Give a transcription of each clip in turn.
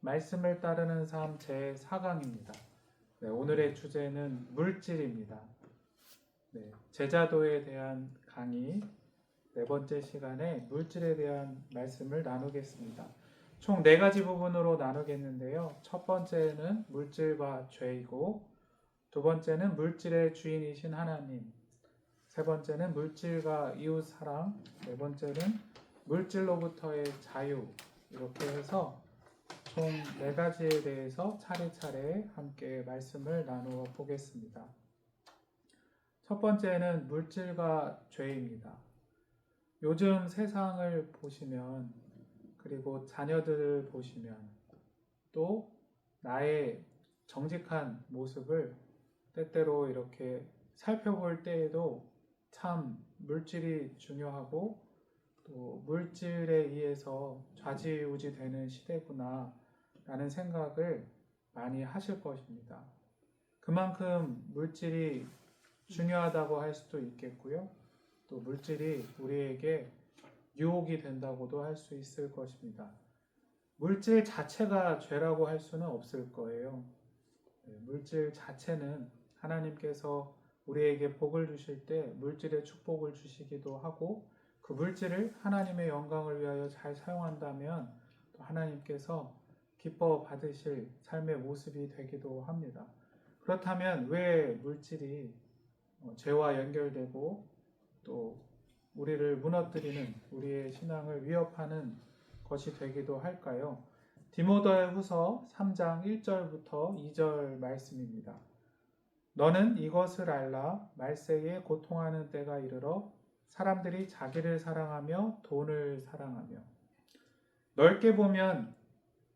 말씀을 따르는 삶 제4강입니다. 네, 오늘의 주제는 물질입니다. 네, 제자도에 대한 강의 네 번째 시간에 물질에 대한 말씀을 나누겠습니다. 총 4가지 부분으로 나누겠는데요. 첫 번째는 물질과 죄이고, 두 번째는 물질의 주인이신 하나님, 세 번째는 물질과 이웃 사랑, 네 번째는 물질로부터의 자유, 이렇게 해서 총 4가지에 대해서 차례차례 함께 말씀을 나누어 보겠습니다. 첫 번째는 물질과 죄입니다. 요즘 세상을 보시면, 그리고 자녀들을 보시면, 또 나의 정직한 모습을 때때로 이렇게 살펴볼 때에도 참 물질이 중요하고 또 물질에 의해서 좌지우지 되는 시대구나 라는 생각을 많이 하실 것입니다. 그만큼 물질이 중요하다고 할 수도 있겠고요. 또 물질이 우리에게 유혹이 된다고도 할 수 있을 것입니다. 물질 자체가 죄라고 할 수는 없을 거예요. 물질 자체는 하나님께서 우리에게 복을 주실 때 물질의 축복을 주시기도 하고, 그 물질을 하나님의 영광을 위하여 잘 사용한다면 또 하나님께서 기뻐 받으실 삶의 모습이 되기도 합니다. 그렇다면 왜 물질이 죄와 연결되고 또 우리를 무너뜨리는, 우리의 신앙을 위협하는 것이 되기도 할까요? 디모데후서 3장 1절부터 2절 말씀입니다. 너는 이것을 알라. 말세에 고통하는 때가 이르러 사람들이 자기를 사랑하며 돈을 사랑하며. 넓게 보면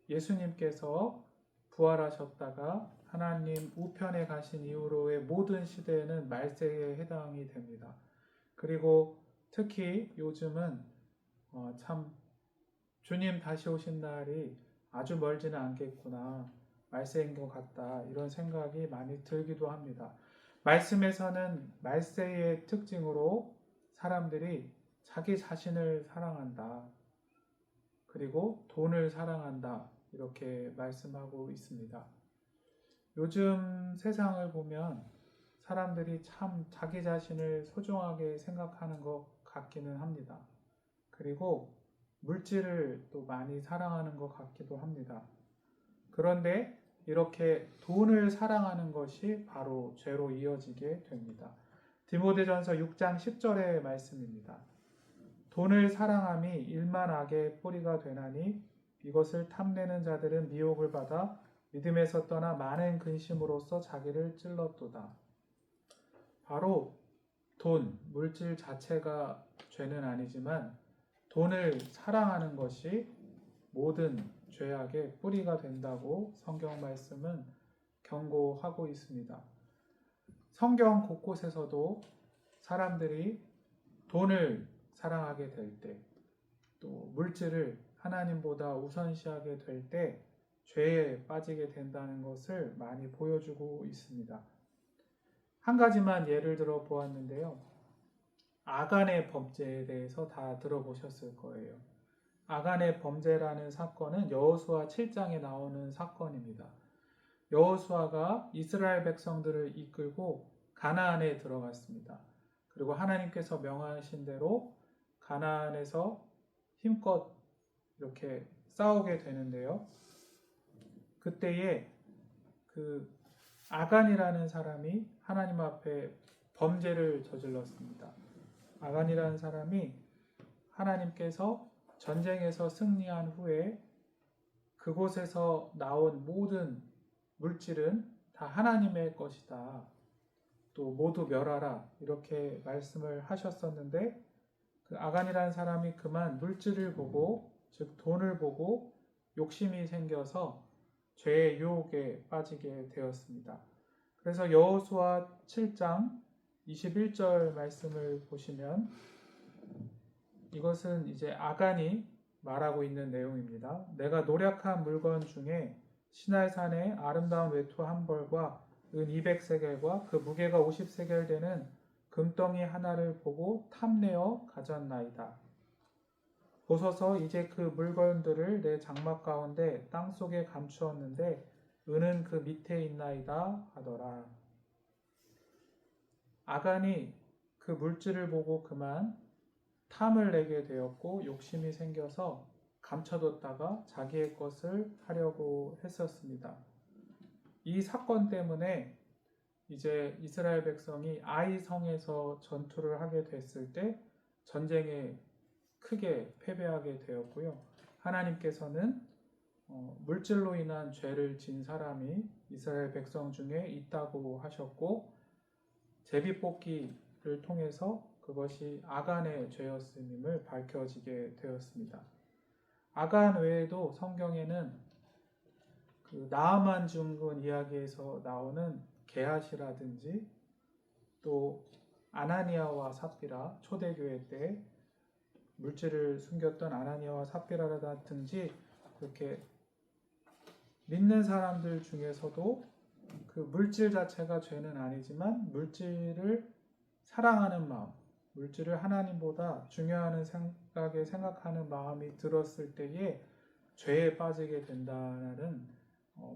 예수님께서 부활하셨다가 하나님 우편에 가신 이후로의 모든 시대에는 말세에 해당이 됩니다. 그리고 특히 요즘은 참 주님 다시 오신 날이 아주 멀지는 않겠구나, 말세인 것 같다, 이런 생각이 많이 들기도 합니다. 말씀에서는 말세의 특징으로 사람들이 자기 자신을 사랑한다, 그리고 돈을 사랑한다, 이렇게 말씀하고 있습니다. 요즘 세상을 보면 사람들이 참 자기 자신을 소중하게 생각하는 것 같기는 합니다. 그리고 물질을 또 많이 사랑하는 것 같기도 합니다. 그런데 이렇게 돈을 사랑하는 것이 바로 죄로 이어지게 됩니다. 디모데전서 6장 10절의 말씀입니다. 돈을 사랑함이 일만 악의 뿌리가 되나니 이것을 탐내는 자들은 미혹을 받아 믿음에서 떠나 많은 근심으로써 자기를 찔렀도다. 바로 돈, 물질 자체가 죄는 아니지만 돈을 사랑하는 것이 모든 죄악의 뿌리가 된다고 성경 말씀은 경고하고 있습니다. 성경 곳곳에서도 사람들이 돈을 사랑하게 될 때, 또 물질을 하나님보다 우선시하게 될 때 죄에 빠지게 된다는 것을 많이 보여주고 있습니다. 한 가지만 예를 들어 보았는데요. 아간의 범죄에 대해서 다 들어보셨을 거예요. 아간의 범죄라는 사건은 여호수아 7장에 나오는 사건입니다. 여호수아가 이스라엘 백성들을 이끌고 가나안에 들어갔습니다. 그리고 하나님께서 명하신 대로 가나안에서 힘껏 이렇게 싸우게 되는데요. 그때에 그 아간이라는 사람이 하나님 앞에 범죄를 저질렀습니다. 아간이라는 사람이 하나님께서 전쟁에서 승리한 후에 그곳에서 나온 모든 물질은 다 하나님의 것이다, 또 모두 멸하라, 이렇게 말씀을 하셨었는데, 그 아간이라는 사람이 그만 물질을 보고, 즉 돈을 보고 욕심이 생겨서 죄의 유혹에 빠지게 되었습니다. 그래서 여호수아 7장 21절 말씀을 보시면 이것은 이제 아간이 말하고 있는 내용입니다. 내가 노력한 물건 중에 시날산의 아름다운 외투 한 벌과 은 200세겔과 그 무게가 50세겔 되는 금덩이 하나를 보고 탐내어 가졌나이다. 보소서 이제 그 물건들을 내 장막 가운데 땅 속에 감추었는데 은은 그 밑에 있나이다 하더라. 아간이 그 물질을 보고 그만 탐을 내게 되었고 욕심이 생겨서 감춰뒀다가 자기의 것을 하려고 했었습니다. 이 사건 때문에 이제 이스라엘 백성이 아이 성에서 전투를 하게 됐을 때 전쟁에 크게 패배하게 되었고요. 하나님께서는 물질로 인한 죄를 진 사람이 이스라엘 백성 중에 있다고 하셨고 제비뽑기를 통해서 그것이 아간의 죄였음을 밝혀지게 되었습니다. 아간 외에도 성경에는 그 나아만 증후군 이야기에서 나오는 게하시라든지 또 아나니아와 삽비라 초대교회 때 물질을 숨겼던 아나니아와 삽비라라든지 그렇게 믿는 사람들 중에서도 그 물질 자체가 죄는 아니지만 물질을 사랑하는 마음, 물질을 하나님보다 중요한 생각에 생각하는 마음이 들었을 때에 죄에 빠지게 된다는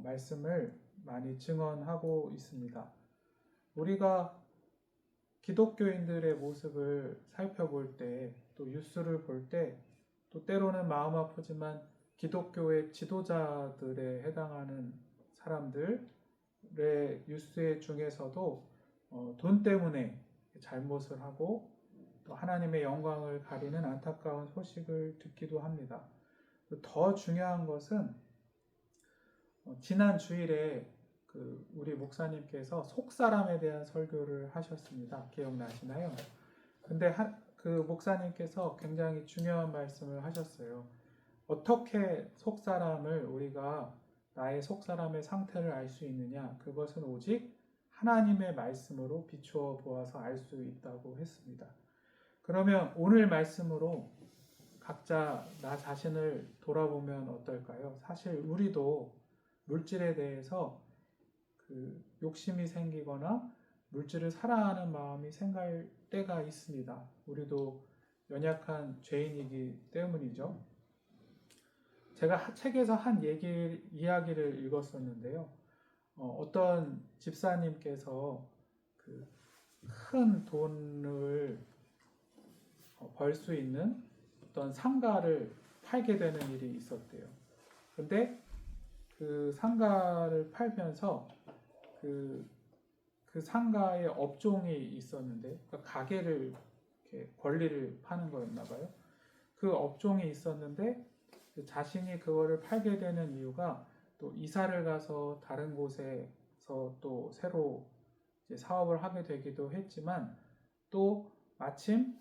말씀을 많이 증언하고 있습니다. 우리가 기독교인들의 모습을 살펴볼 때, 또 뉴스를 볼 때, 또 때로는 마음 아프지만 기독교의 지도자들에 해당하는 사람들의 뉴스 중에서도 돈 때문에 잘못을 하고 또 하나님의 영광을 가리는 안타까운 소식을 듣기도 합니다. 더 중요한 것은 지난 주일에 우리 목사님께서 속사람에 대한 설교를 하셨습니다. 기억나시나요? 근데 그 목사님께서 굉장히 중요한 말씀을 하셨어요. 어떻게 속사람을 우리가 나의 속사람의 상태를 알 수 있느냐? 그것은 오직 하나님의 말씀으로 비추어 보아서 알 수 있다고 했습니다. 그러면 오늘 말씀으로 각자 나 자신을 돌아보면 어떨까요? 사실 우리도 물질에 대해서 욕심이 생기거나 물질을 사랑하는 마음이 생길 때가 있습니다. 우리도 연약한 죄인이기 때문이죠. 제가 책에서 한 이야기를 읽었었는데요. 어떤 집사님께서 큰 돈을 벌 수 있는 어떤 상가를 팔게 되는 일이 있었대요. 근데 그 상가를 팔면서 그 상가에 업종이 있었는데, 그러니까 가게를 이렇게 권리를 파는 거였나 봐요. 그 업종이 있었는데 자신이 그거를 팔게 되는 이유가 또 이사를 가서 다른 곳에서 또 새로 이제 사업을 하게 되기도 했지만 또 마침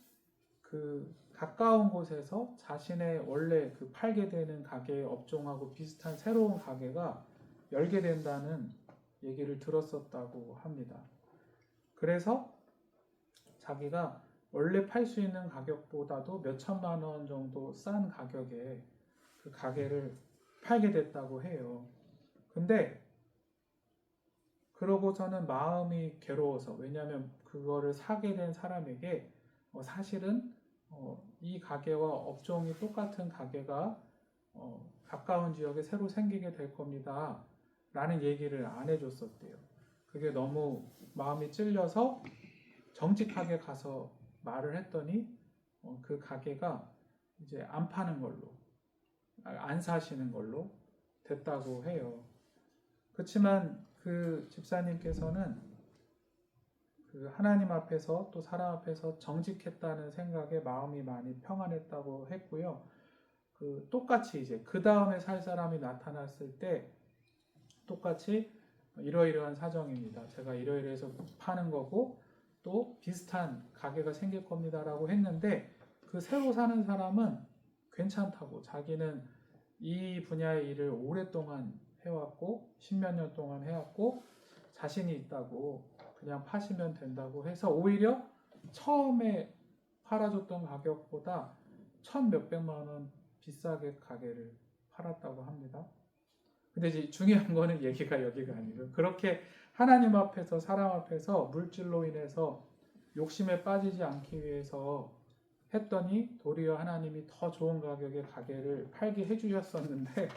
그 가까운 곳에서 자신의 원래 그 팔게 되는 가게의 업종하고 비슷한 새로운 가게가 열게 된다는 얘기를 들었었다고 합니다. 그래서 자기가 원래 팔 수 있는 가격보다도 몇 천만 원 정도 싼 가격에 그 가게를 팔게 됐다고 해요. 근데 그러고서는 마음이 괴로워서, 왜냐하면 그거를 사게 된 사람에게 사실은 이 가게와 업종이 똑같은 가게가 가까운 지역에 새로 생기게 될 겁니다 라는 얘기를 안 해줬었대요. 그게 너무 마음이 찔려서 정직하게 가서 말을 했더니 그 가게가 이제 안 파는 걸로, 안 사시는 걸로 됐다고 해요. 그렇지만 그 집사님께서는 그 하나님 앞에서 또 사람 앞에서 정직했다는 생각에 마음이 많이 평안했다고 했고요. 똑같이 이제 그 다음에 살 사람이 나타났을 때 똑같이 이러이러한 사정입니다. 제가 이러이러해서 파는 거고 또 비슷한 가게가 생길 겁니다라고 했는데 그 새로 사는 사람은 괜찮다고, 자기는 이 분야의 일을 오랫동안 해왔고 십몇 년 동안 해왔고 자신이 있다고 그냥 파시면 된다고 해서 오히려 처음에 팔아줬던 가격보다 1,000몇백만 원 비싸게 가게를 팔았다고 합니다. 근데 이제 중요한 거는 얘기가 여기가 아니고요. 그렇게 하나님 앞에서 사람 앞에서 물질로 인해서 욕심에 빠지지 않기 위해서 했더니 도리어 하나님이 더 좋은 가격에 가게를 팔게 해주셨었는데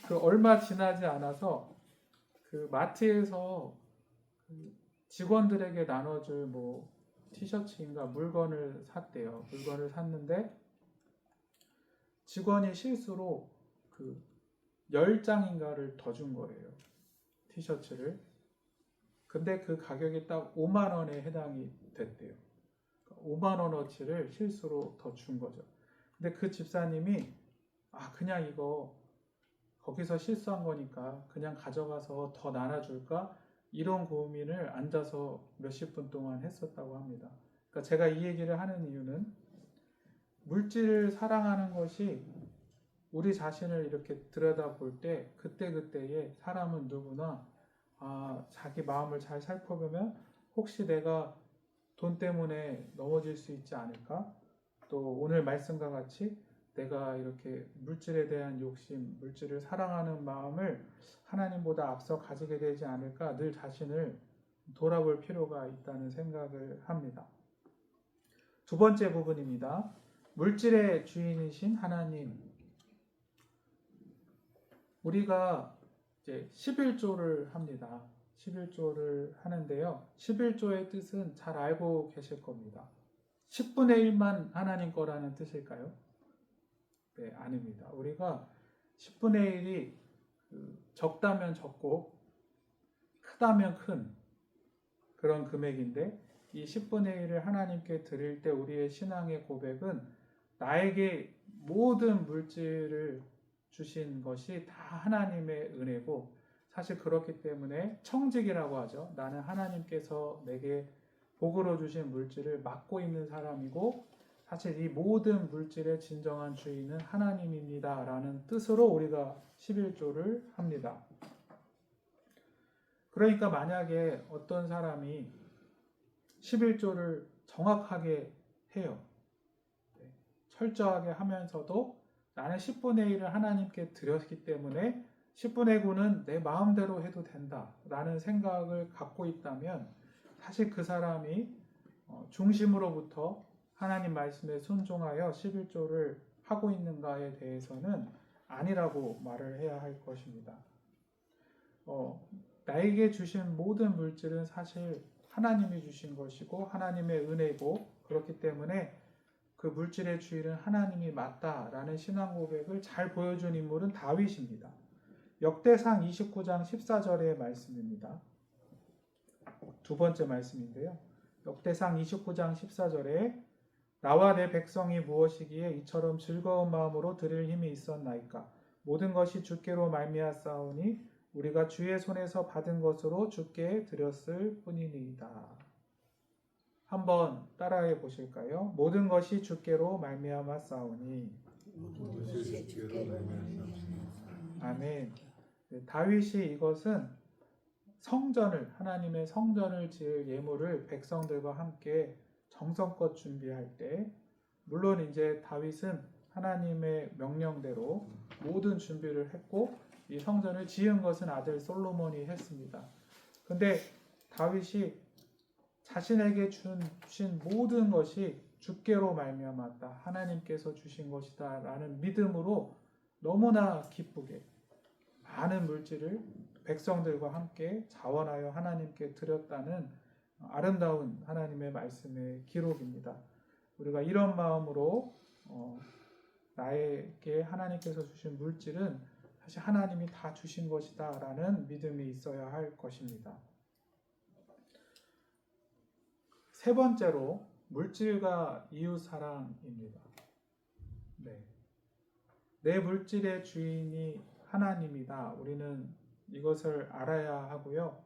그 얼마 지나지 않아서 그 마트에서 그 직원들에게 나눠줄 뭐 티셔츠인가 물건을 샀대요. 물건을 샀는데 직원이 실수로 그 10장인가를 더 준 거예요. 티셔츠를. 근데 그 가격이 딱 5만 원에 해당이 됐대요. 5만 원어치를 실수로 더 준 거죠. 근데 그 집사님이 그냥 이거 거기서 실수한 거니까 그냥 가져가서 더 나눠줄까? 이런 고민을 앉아서 몇십 분 동안 했었다고 합니다. 그러니까 제가 이 얘기를 하는 이유는 물질을 사랑하는 것이 우리 자신을 이렇게 들여다볼 때 그때그때의 사람은 누구나 자기 마음을 잘 살펴보면 혹시 내가 돈 때문에 넘어질 수 있지 않을까? 또 오늘 말씀과 같이 내가 이렇게 물질에 대한 욕심, 물질을 사랑하는 마음을 하나님보다 앞서 가지게 되지 않을까? 늘 자신을 돌아볼 필요가 있다는 생각을 합니다. 두 번째 부분입니다. 물질의 주인이신 하나님. 우리가 이제 11조를 합니다. 11조를 하는데요. 11조의 뜻은 잘 알고 계실 겁니다. 10분의 1만 하나님 거라는 뜻일까요? 네, 아닙니다. 우리가 10분의 1이 적다면 적고 크다면 큰 그런 금액인데 이 10분의 1을 하나님께 드릴 때 우리의 신앙의 고백은 나에게 모든 물질을 주신 것이 다 하나님의 은혜고 사실 그렇기 때문에 청직이라고 하죠. 나는 하나님께서 내게 복으로 주신 물질을 맡고 있는 사람이고 사실 이 모든 물질의 진정한 주인은 하나님입니다. 라는 뜻으로 우리가 11조를 합니다. 그러니까 만약에 어떤 사람이 11조를 정확하게 해요. 철저하게 하면서도 나는 10분의 1을 하나님께 드렸기 때문에 10분의 9는 내 마음대로 해도 된다 라는 생각을 갖고 있다면 사실 그 사람이 중심으로부터 하나님 말씀에 순종하여 11조를 하고 있는가에 대해서는 아니라고 말을 해야 할 것입니다. 나에게 주신 모든 물질은 사실 하나님이 주신 것이고 하나님의 은혜고 그렇기 때문에 그 물질의 주인은 하나님이 맞다라는 신앙 고백을 잘 보여준 인물은 다윗입니다. 역대상 29장 14절의 말씀입니다. 두 번째 말씀인데요. 역대상 29장 14절에 나와 내 백성이 무엇이기에 이처럼 즐거운 마음으로 드릴 힘이 있었나이까? 모든 것이 주께로 말미암았사오니 우리가 주의 손에서 받은 것으로 주께 드렸을 뿐이니이다. 한번 따라해 보실까요? 모든 것이 주께로 말미암았사오니. 아멘. 다윗이 이것은 성전을 하나님의 성전을 지을 예물을 백성들과 함께 정성껏 준비할 때 물론 이제 다윗은 하나님의 명령대로 모든 준비를 했고 이 성전을 지은 것은 아들 솔로몬이 했습니다. 근데 다윗이 자신에게 주신 모든 것이 주께로 말미암았다. 하나님께서 주신 것이다 라는 믿음으로 너무나 기쁘게 많은 물질을 백성들과 함께 자원하여 하나님께 드렸다는 아름다운 하나님의 말씀의 기록입니다. 우리가 이런 마음으로 나에게 하나님께서 주신 물질은 사실 하나님이 다 주신 것이다 라는 믿음이 있어야 할 것입니다. 세 번째로 물질과 이웃사랑입니다. 내 물질의 주인이 하나님이다. 우리는 이것을 알아야 하고요.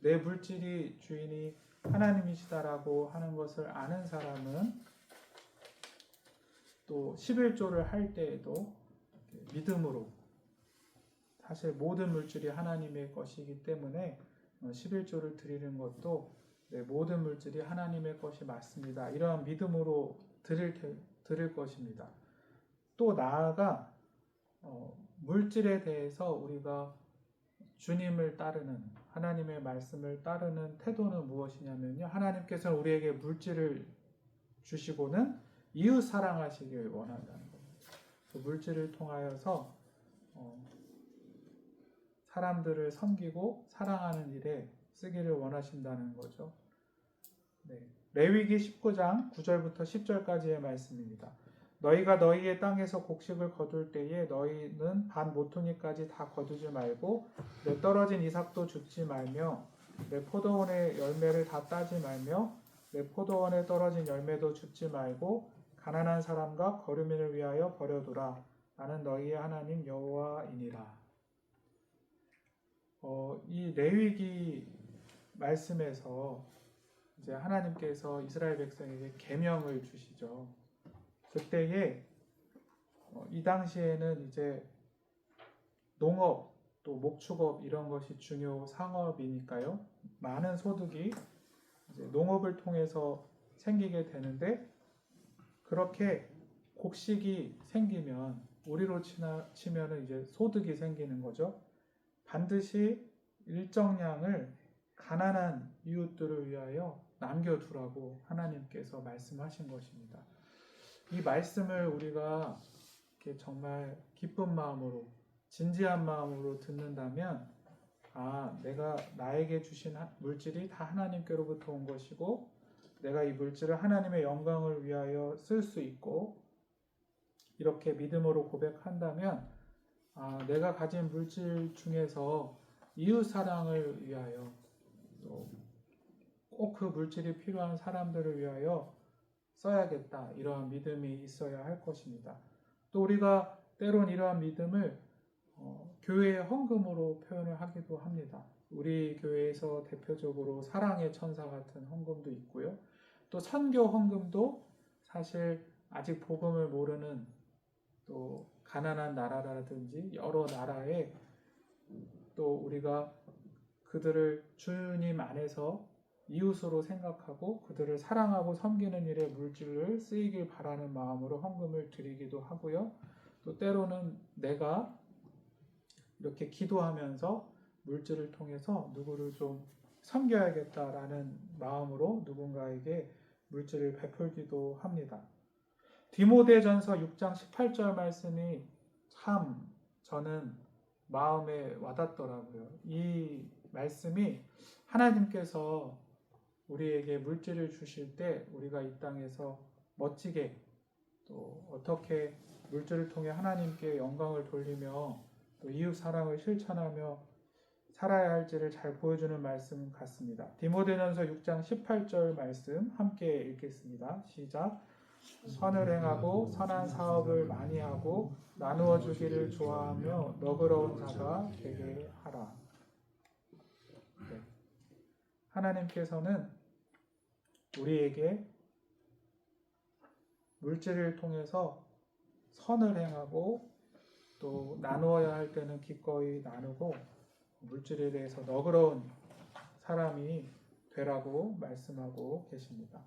내 물질이 주인이 하나님이시다라고 하는 것을 아는 사람은 또 11조를 할 때에도 믿음으로 사실 모든 물질이 하나님의 것이기 때문에 11조를 드리는 것도 모든 물질이 하나님의 것이 맞습니다. 이러한 믿음으로 드릴 것입니다. 또 나아가 물질에 대해서 우리가 주님을 따르는 하나님의 말씀을 따르는 태도는 무엇이냐면요. 하나님께서는 우리에게 물질을 주시고는 이웃 사랑하시길 원한다는 겁니다. 그 물질을 통하여서 사람들을 섬기고 사랑하는 일에 쓰기를 원하신다는 거죠. 네. 레위기 19장 9절부터 10절까지의 말씀입니다. 너희가 너희의 땅에서 곡식을 거둘 때에 너희는 반 모퉁이까지 다 거두지 말고 내 떨어진 이삭도 줍지 말며 내 포도원의 열매를 다 따지 말며 내 포도원에 떨어진 열매도 줍지 말고 가난한 사람과 거류민을 위하여 버려두라. 나는 너희의 하나님 여호와이니라. 이 레위기 말씀에서 이제 하나님께서 이스라엘 백성에게 계명을 주시죠. 그때에 이 당시에는 이제 농업 또 목축업 이런 것이 중요 상업이니까요. 많은 소득이 이제 농업을 통해서 생기게 되는데 그렇게 곡식이 생기면 우리로 치면은 이제 소득이 생기는 거죠. 반드시 일정량을 가난한 이웃들을 위하여 남겨두라고 하나님께서 말씀하신 것입니다. 이 말씀을 우리가 이렇게 정말 기쁜 마음으로 진지한 마음으로 듣는다면 내가 나에게 주신 물질이 다 하나님께로부터 온 것이고 내가 이 물질을 하나님의 영광을 위하여 쓸 수 있고 이렇게 믿음으로 고백한다면 내가 가진 물질 중에서 이웃 사랑을 위하여 또 꼭 그 물질이 필요한 사람들을 위하여 써야겠다. 이러한 믿음이 있어야 할 것입니다. 또 우리가 때론 이러한 믿음을 교회의 헌금으로 표현을 하기도 합니다. 우리 교회에서 대표적으로 사랑의 천사 같은 헌금도 있고요. 또 선교 헌금도 사실 아직 복음을 모르는 또 가난한 나라라든지 여러 나라에 또 우리가 그들을 주님 안에서 이웃으로 생각하고 그들을 사랑하고 섬기는 일에 물질을 쓰이길 바라는 마음으로 헌금을 드리기도 하고요. 또 때로는 내가 이렇게 기도하면서 물질을 통해서 누구를 좀 섬겨야겠다라는 마음으로 누군가에게 물질을 베풀기도 합니다. 디모데전서 6장 18절 말씀이 참 저는 마음에 와닿더라고요. 이 말씀이 하나님께서 우리에게 물질을 주실 때 우리가 이 땅에서 멋지게 또 어떻게 물질을 통해 하나님께 영광을 돌리며 또 이웃 사랑을 실천하며 살아야 할지를 잘 보여주는 말씀 같습니다. 디모데전서 6장 18절 말씀 함께 읽겠습니다. 시작. 선을 행하고 선한 사업을 많이 하고 나누어 주기를 좋아하며 너그러운 자가 되게 하라. 네. 하나님께서는 우리에게 물질을 통해서 선을 행하고 또 나누어야 할 때는 기꺼이 나누고 물질에 대해서 너그러운 사람이 되라고 말씀하고 계십니다.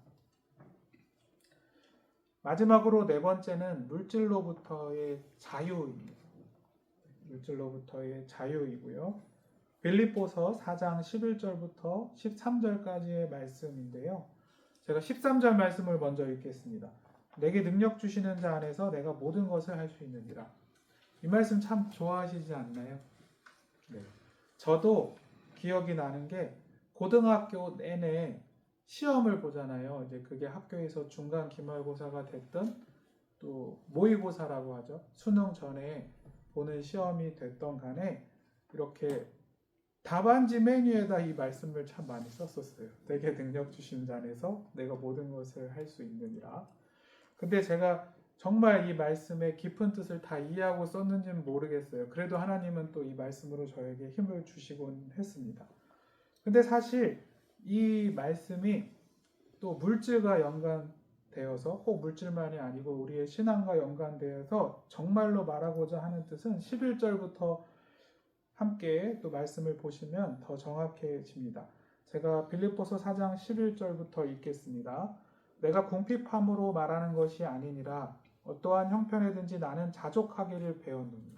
마지막으로 네 번째는 물질로부터의 자유입니다. 물질로부터의 자유이고요. 빌립보서 4장 11절부터 13절까지의 말씀인데요. 제가 13절 말씀을 먼저 읽겠습니다. 내게 능력 주시는 자 안에서 내가 모든 것을 할 수 있느니라. 이 말씀 참 좋아하시지 않나요? 네. 저도 기억이 나는 게 고등학교 내내 시험을 보잖아요. 이제 그게 학교에서 중간 기말고사가 됐든 또 모의고사라고 하죠. 수능 전에 보는 시험이 됐던 간에 이렇게 답안지 메뉴에다 이 말씀을 참 많이 썼었어요. 내게 능력 주신 자 안에서 내가 모든 것을 할 수 있느니라. 근데 제가 정말 이 말씀의 깊은 뜻을 다 이해하고 썼는지는 모르겠어요. 그래도 하나님은 또 이 말씀으로 저에게 힘을 주시곤 했습니다. 근데 사실 이 말씀이 또 물질과 연관되어서 꼭 물질만이 아니고 우리의 신앙과 연관되어서 정말로 말하고자 하는 뜻은 11절부터 함께 또 말씀을 보시면 더 정확해집니다. 제가 빌립보서 4장 11절부터 읽겠습니다. 내가 궁핍함으로 말하는 것이 아니니라 어떠한 형편에든지 나는 자족하기를 배웠노니.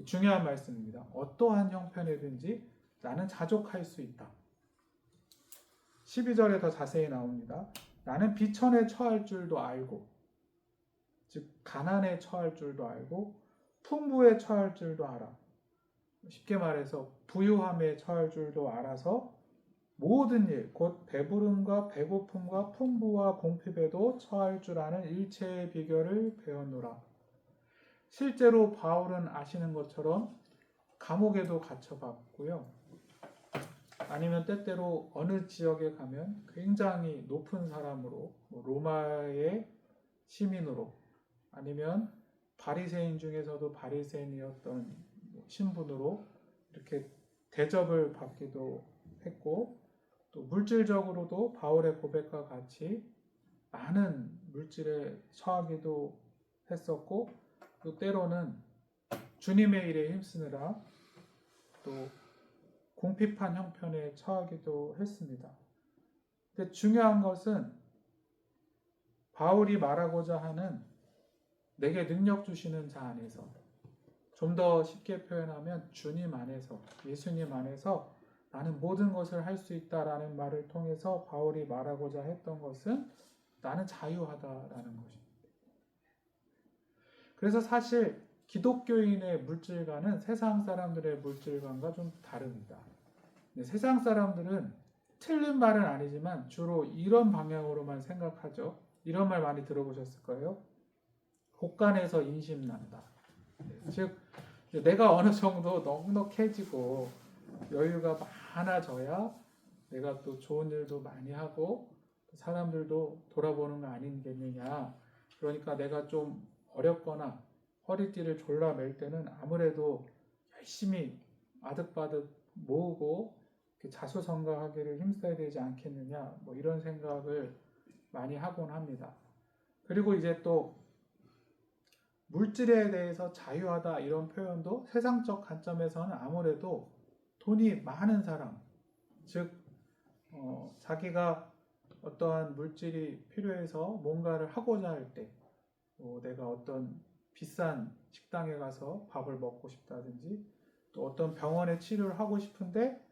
중요한 말씀입니다. 어떠한 형편에든지 나는 자족할 수 있다. 12절에 더 자세히 나옵니다. 나는 비천에 처할 줄도 알고 즉 가난에 처할 줄도 알고 풍부에 처할 줄도 알아. 쉽게 말해서 부유함에 처할 줄도 알아서 모든 일, 곧 배부름과 배고픔과 풍부와 공핍에도 처할 줄 아는 일체의 비결을 배웠노라. 실제로 바울은 아시는 것처럼 감옥에도 갇혀봤고요. 아니면 때때로 어느 지역에 가면 굉장히 높은 사람으로, 로마의 시민으로, 아니면 바리새인 중에서도 바리새인이었던 신분으로 이렇게 대접을 받기도 했고, 또 물질적으로도 바울의 고백과 같이 많은 물질에 처하기도 했었고, 또 때로는 주님의 일에 힘쓰느라 또 공핍한 형편에 처하기도 했습니다. 근데 중요한 것은 바울이 말하고자 하는 내게 능력 주시는 자 안에서, 좀 더 쉽게 표현하면 주님 안에서, 예수님 안에서 나는 모든 것을 할 수 있다라는 말을 통해서 바울이 말하고자 했던 것은 나는 자유하다라는 것입니다. 그래서 사실 기독교인의 물질관은 세상 사람들의 물질관과 좀 다릅니다. 세상 사람들은 틀린 말은 아니지만 주로 이런 방향으로만 생각하죠. 이런 말 많이 들어보셨을 거예요. 곳간에서 인심난다. 즉 내가 어느 정도 넉넉해지고 여유가 많아져야 내가 또 좋은 일도 많이 하고 사람들도 돌아보는 거 아니겠느냐. 그러니까 내가 좀 어렵거나 허리띠를 졸라맬 때는 아무래도 열심히 아득바득 모으고 자수성가하기를 힘써야 되지 않겠느냐, 이런 생각을 많이 하곤 합니다. 그리고 이제 또 물질에 대해서 자유하다 이런 표현도 세상적 관점에서는 아무래도 돈이 많은 사람, 즉 자기가 어떠한 물질이 필요해서 뭔가를 하고자 할 때, 내가 어떤 비싼 식당에 가서 밥을 먹고 싶다든지, 또 어떤 병원에 치료를 하고 싶은데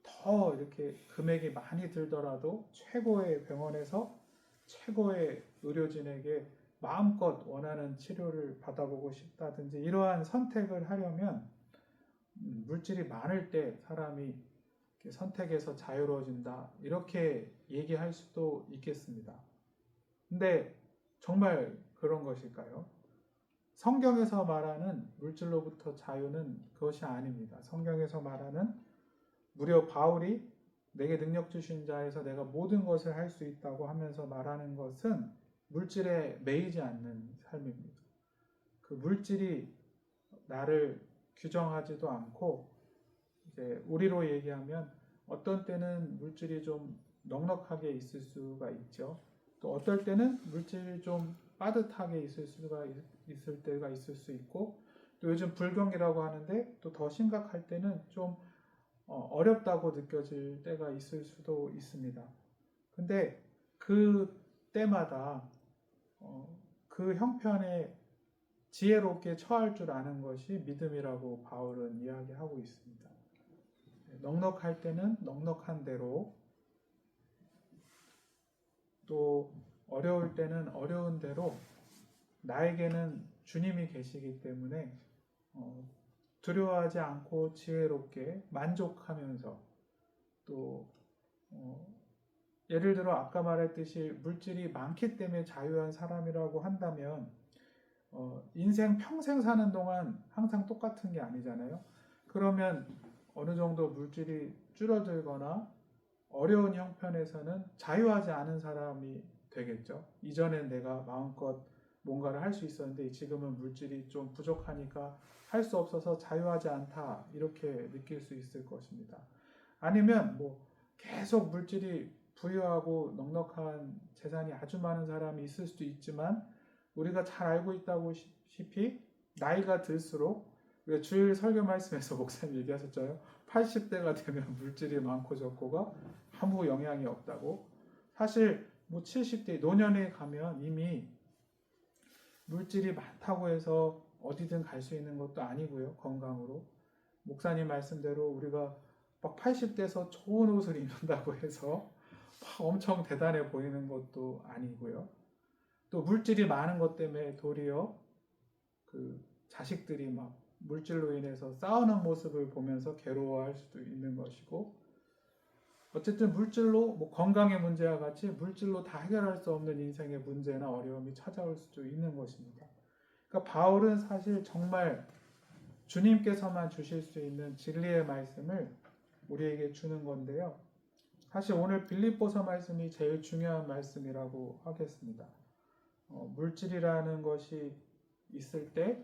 더 이렇게 금액이 많이 들더라도 최고의 병원에서 최고의 의료진에게 마음껏 원하는 치료를 받아보고 싶다든지, 이러한 선택을 하려면 물질이 많을 때 사람이 선택에서 자유로워진다, 이렇게 얘기할 수도 있겠습니다. 근데 정말 그런 것일까요? 성경에서 말하는 물질로부터 자유는 그것이 아닙니다. 성경에서 말하는, 무려 바울이 내게 능력 주신 자에서 내가 모든 것을 할 수 있다고 하면서 말하는 것은 물질에 매이지 않는 삶입니다. 그 물질이 나를 규정하지도 않고, 이제 우리로 얘기하면 어떤 때는 물질이 좀 넉넉하게 있을 수가 있죠. 또 어떨 때는 물질이 좀 빠듯하게 있을 때가 있을 수 있고, 또 요즘 불경이라고 하는데 또 더 심각할 때는 좀 어렵다고 느껴질 때가 있을 수도 있습니다. 근데 그 때마다 그 형편에 지혜롭게 처할 줄 아는 것이 믿음이라고 바울은 이야기하고 있습니다. 넉넉할 때는 넉넉한 대로, 또 어려울 때는 어려운 대로 나에게는 주님이 계시기 때문에 두려워하지 않고 지혜롭게 만족하면서, 또 예를 들어 아까 말했듯이 물질이 많기 때문에 자유한 사람이라고 한다면 인생 평생 사는 동안 항상 똑같은 게 아니잖아요. 그러면 어느 정도 물질이 줄어들거나 어려운 형편에서는 자유하지 않은 사람이 되겠죠. 이전엔 내가 마음껏 뭔가를 할 수 있었는데 지금은 물질이 좀 부족하니까 할 수 없어서 자유하지 않다, 이렇게 느낄 수 있을 것입니다. 아니면 계속 물질이 부유하고 넉넉한 재산이 아주 많은 사람이 있을 수도 있지만, 우리가 잘 알고 있다시피 나이가 들수록, 우리가 주일 설교 말씀에서 목사님 얘기하셨잖아요. 80대가 되면 물질이 많고 적고가 아무 영향이 없다고. 사실 70대 노년에 가면 이미 물질이 많다고 해서 어디든 갈 수 있는 것도 아니고요. 건강으로. 목사님 말씀대로 우리가 막 80대에서 좋은 옷을 입는다고 해서 막 엄청 대단해 보이는 것도 아니고요. 또 물질이 많은 것 때문에 도리어 그 자식들이 막 물질로 인해서 싸우는 모습을 보면서 괴로워할 수도 있는 것이고, 어쨌든 물질로 뭐 건강의 문제와 같이 물질로 다 해결할 수 없는 인생의 문제나 어려움이 찾아올 수도 있는 것입니다. 그러니까 바울은 사실 정말 주님께서만 주실 수 있는 진리의 말씀을 우리에게 주는 건데요. 사실 오늘 빌립보서 말씀이 제일 중요한 말씀이라고 하겠습니다. 물질이라는 것이 있을 때,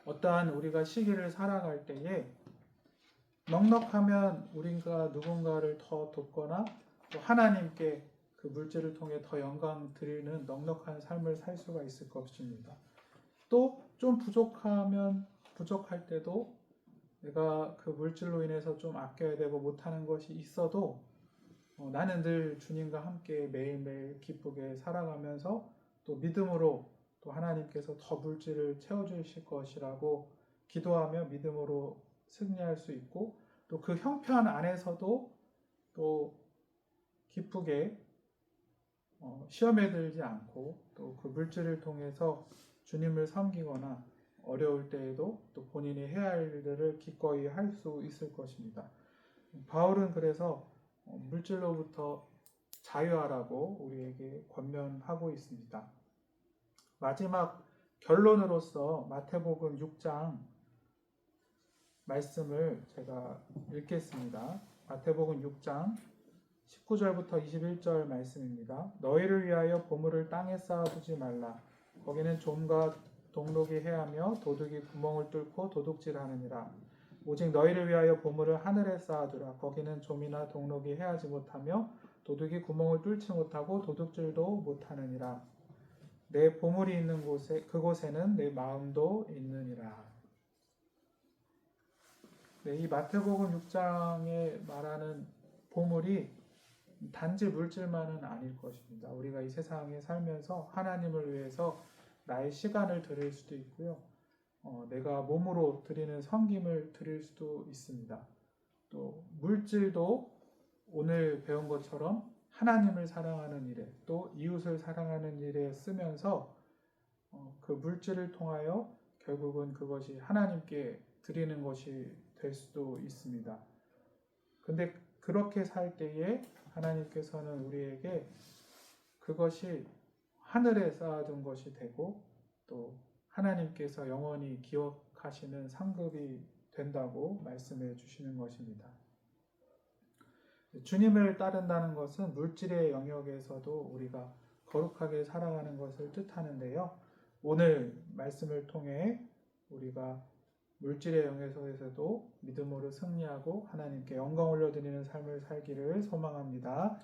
어떠한 우리가 시기를 살아갈 때에 넉넉하면 우리가 누군가를 더 돕거나 또 하나님께 그 물질을 통해 더 영광 드리는 넉넉한 삶을 살 수가 있을 것입니다. 또 좀 부족할 때도 내가 그 물질로 인해서 좀 아껴야 되고 못하는 것이 있어도 나는 늘 주님과 함께 매일매일 기쁘게 살아가면서 또 믿음으로 또 하나님께서 더 물질을 채워주실 것이라고 기도하며 믿음으로 승리할 수 있고, 또 그 형편 안에서도 또 기쁘게 시험에 들지 않고 또 그 물질을 통해서 주님을 섬기거나 어려울 때에도 또 본인이 해야 할 일들을 기꺼이 할 수 있을 것입니다. 바울은 그래서 물질로부터 자유하라고 우리에게 권면하고 있습니다. 마지막 결론으로서 마태복음 6장 말씀을 제가 읽겠습니다. 마태복음 6장 19절부터 21절 말씀입니다. 너희를 위하여 보물을 땅에 쌓아두지 말라. 거기는 좀과 동록이 해하며 도둑이 구멍을 뚫고 도둑질하느니라. 오직 너희를 위하여 보물을 하늘에 쌓아두라. 거기는 좀이나 동록이 해하지 못하며 도둑이 구멍을 뚫지 못하고 도둑질도 못하느니라. 내 보물이 있는 곳에 그곳에는 내 마음도 있느니라. 네, 이 마태복음 6장에 말하는 보물이 단지 물질만은 아닐 것입니다. 우리가 이 세상에 살면서 하나님을 위해서 나의 시간을 드릴 수도 있고요. 내가 몸으로 드리는 섬김을 드릴 수도 있습니다. 또 물질도 오늘 배운 것처럼 하나님을 사랑하는 일에 또 이웃을 사랑하는 일에 쓰면서 그 물질을 통하여 결국은 그것이 하나님께 드리는 것이 될 수도 있습니다. 근데 그렇게 살 때에 하나님께서는 우리에게 그것이 하늘에 쌓아둔 것이 되고 또 하나님께서 영원히 기억하시는 상급이 된다고 말씀해 주시는 것입니다. 주님을 따른다는 것은 물질의 영역에서도 우리가 거룩하게 살아가는 것을 뜻하는데요. 오늘 말씀을 통해 우리가 물질의 영역에서도 믿음으로 승리하고 하나님께 영광 올려드리는 삶을 살기를 소망합니다.